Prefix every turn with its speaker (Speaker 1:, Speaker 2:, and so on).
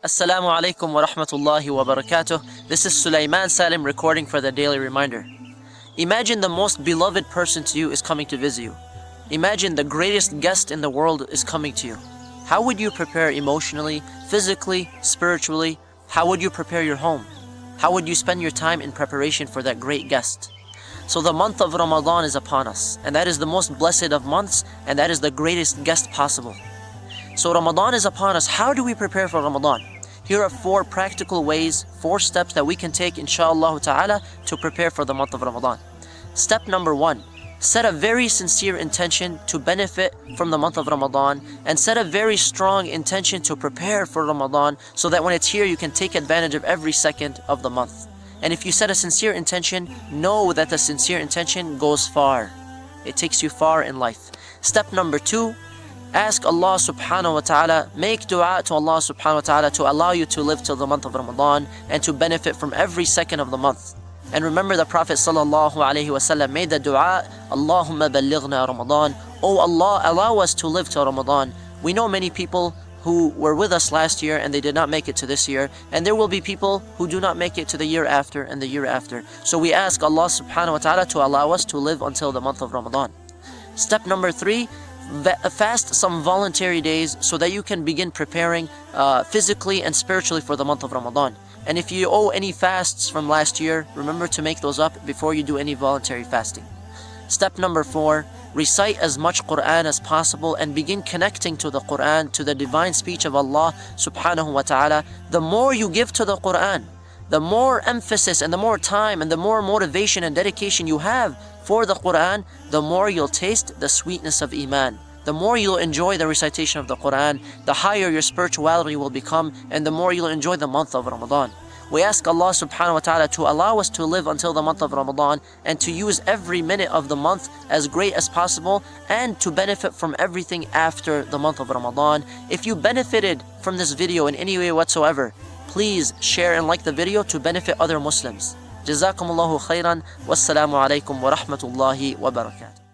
Speaker 1: Assalaamu Alaikum wa Rahmatullahi wa Barakaathuhu. This is Suleiman Salem recording for the Daily Reminder. Imagine the most beloved person to you is coming to visit you. Imagine the greatest guest in the world is coming to you. How would you prepare emotionally, physically, spiritually? How would you prepare your home? How would you spend your time in preparation for that great guest? So the month of Ramadan is upon us, and that is the most blessed of months, and that is the greatest guest possible. So Ramadan is upon us. How do we prepare for Ramadan? Here are 4 practical ways, 4 steps that we can take, Allahu Ta'ala, to prepare for the month of Ramadan. Step number 1, set a very sincere intention to benefit from the month of Ramadan, and set a very strong intention to prepare for Ramadan, so that when it's here you can take advantage of every second of the month. And if you set a sincere intention, know that the sincere intention goes far. It takes you far in life. Step number 2, ask Allah subhanahu wa ta'ala, make dua to Allah subhanahu wa ta'ala to allow you to live till the month of Ramadan and to benefit from every second of the month. And remember the Prophet sallallahu alaihi wasallam made the dua, Allahumma ballighna Ramadan. Oh Allah, allow us to live till Ramadan. We know many people who were with us last year and they did not make it to this year, and there will be people who do not make it to the year after and the year after. So we ask Allah subhanahu wa ta'ala to allow us to live until the month of Ramadan. Step number 3, fast some voluntary days so that you can begin preparing physically and spiritually for the month of Ramadan. And if you owe any fasts from last year, remember to make those up before you do any voluntary fasting. Step number 4, recite as much Quran as possible and begin connecting to the Quran, to the divine speech of Allah subhanahu wa ta'ala. The more you give to the Quran, the more emphasis and the more time and the more motivation and dedication you have for the Quran, the more you'll taste the sweetness of Iman. The more you'll enjoy the recitation of the Quran, the higher your spirituality will become, and the more you'll enjoy the month of Ramadan. We ask Allah subhanahu wa ta'ala to allow us to live until the month of Ramadan and to use every minute of the month as great as possible and to benefit from everything after the month of Ramadan. If you benefited from this video in any way whatsoever, please share and like the video to benefit other Muslims. Jazakumullahu khairan. Wassalamu alaikum wa rahmatullahi wa barakatuh.